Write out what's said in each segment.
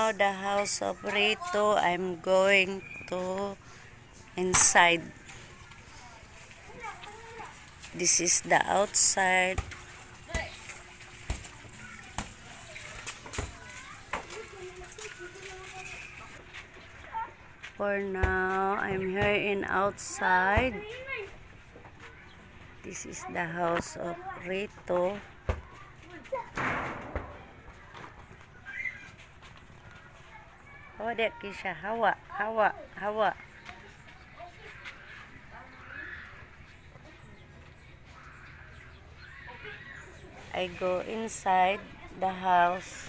now the house of Rito. I'm going to inside. This is the outside. For now, I'm here in outside. This is the house of Rito. Hawa dek kisha, hawa, hawa, hawa. I go inside the house.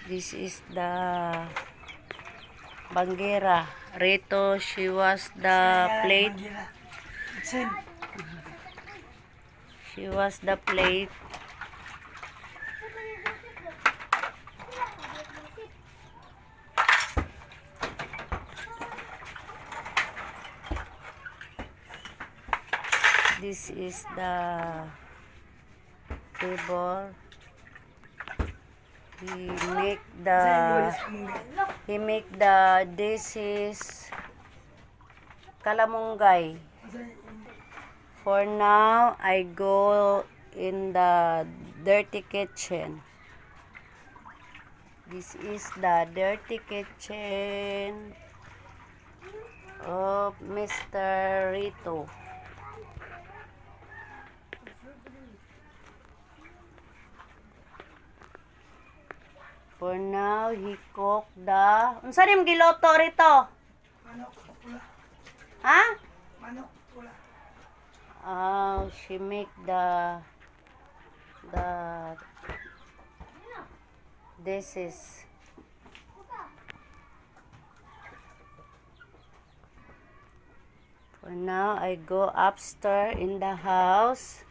This is the Banggera. Rito, she was the plate. She was the plate. This is the table. He make the dishes kalamunggay. For now, I go in the dirty kitchen. This is the dirty kitchen of Mr. Rito. For now, he cook the... Unsa nim giloto rito? Manok pula. Ha? Manok pula. Oh, she make the dishes. For now, I go upstairs in the house.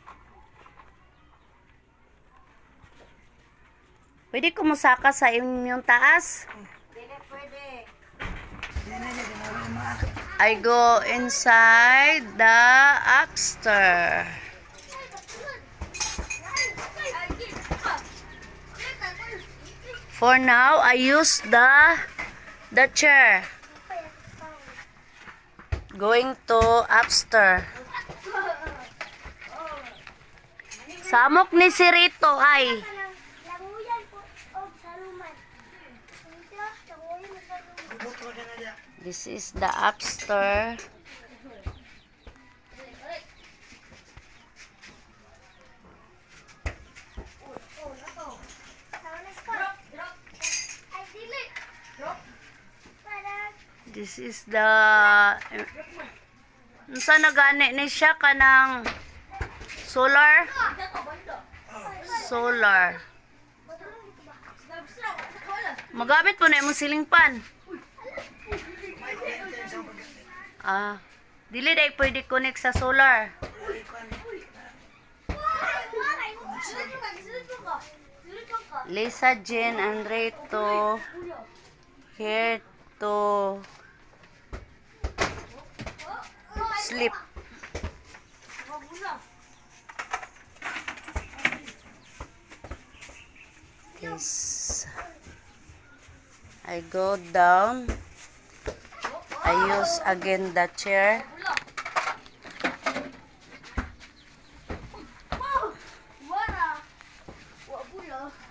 Pwede kumusaka sa inyong taas? Pwede. I go inside the upstairs. For now, I use the chair. Going to upstairs. Samok ni si Rito ay. This is the upstairs. This is the unsa nagani ni siya kanang solar. Magamit po na imong ceiling fan. Dili day pwede connect sa solar. Lisa, Jen, and Rito here to sleep. Yes. I go down. I use again the chair.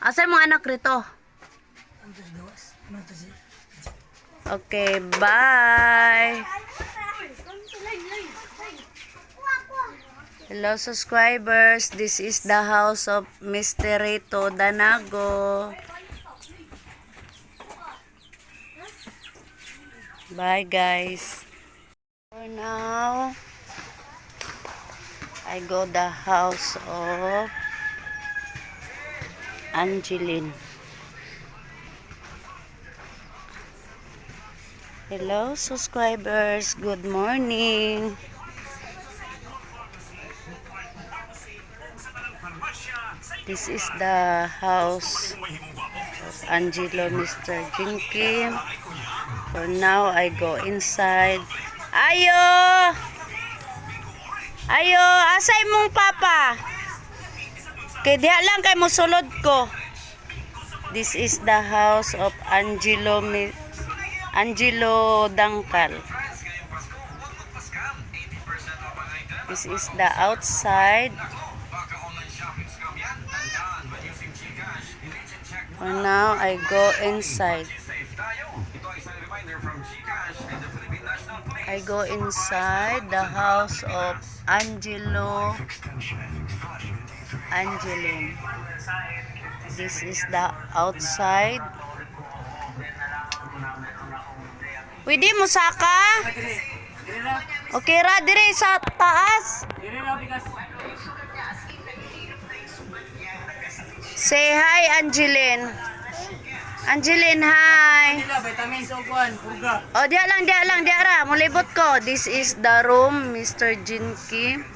Asa mo anak rito? Okay, bye. Hello subscribers, this is the house of Mr. Rito Danago. Bye guys. For now, I go the house of Angeline. Hello subscribers, good morning. This is the house of Angelo, Mr. Jinky. For now, I go inside. Ayo! Ayo! Asay mong papa? Okay, diha lang kay mosulod ko. This is the house of Angelo Dangkal. This is the outside. For now, I go inside. I go inside the house of Angeline. This is the outside. Pwede mo saka? Okay ra, dire sa taas. Say hi, Angeline. Angeline, hi. Oh, diya lang, diya ra. Mulibot ko. This is the room, Mr. Jin Kim.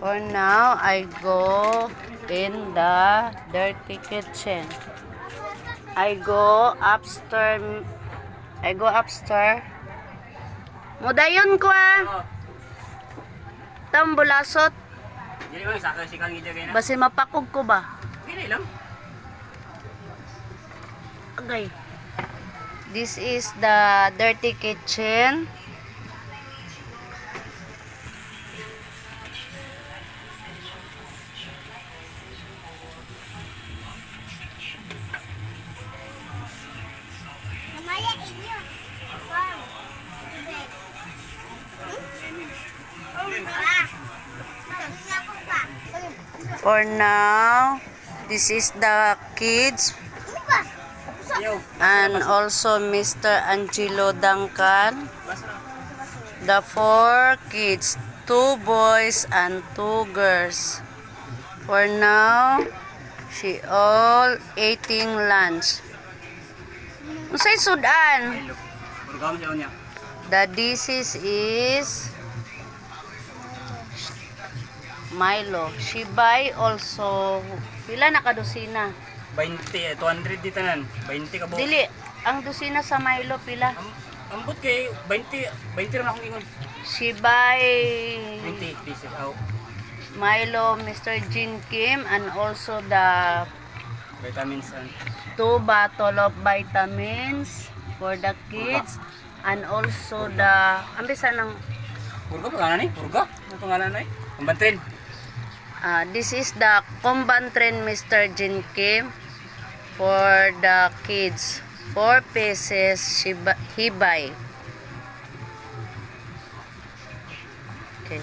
For now, I go in the dirty kitchen. I go upstairs. Mudayon ko Tambulasot. Dili lang saka si kang ida kay na. Basi mapakog ko ba? Dili lang. Okay. This is the dirty kitchen. Mamaya inyo. Wow. For now, this is the kids Yo. and also Mr. Angelo Dangkal. The 4 kids, 2 boys and 2 girls. For now, she all eating lunch. Unsay sudan? Purgam siya niya. The dishes is Milo. She buy also pila na kadosina? 20, 200 di tanan. 20 ka buok. Dili, ang dosina sa Milo pila? Ambot kay 20 ra akong ingon. She buy 20 pieces out. Milo, Mr. Jin Kim, and also the Vitamins and 2 bottle of vitamins for the kids, and also the ambisa ng Purga pangalan ni? Purga? Ano pangalan ni? Kumbantrin. this is the Kumbantrin Mr. Jin Kim for the kids. 4 pieces he buy. Okay.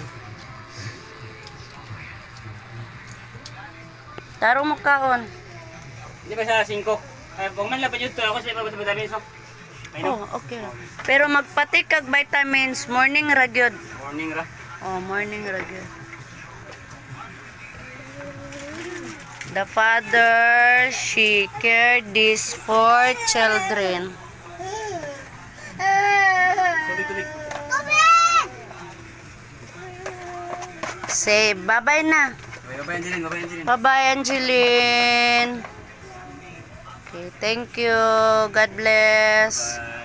Tarong mo kaon. Di ba sa 5? Kung man lapad yun to, ako sa iba vitamins no? Ayun. Oh, okay. Pero magpatik kag vitamins morning ra gyud. Morning ra. Oh, morning ra gyud. The father, she cared these 4 children. Tulig-tulig. Say bye-bye na. Babayan din, babayan din. Bye-bye, Angeline. Okay, thank you. God bless. Bye.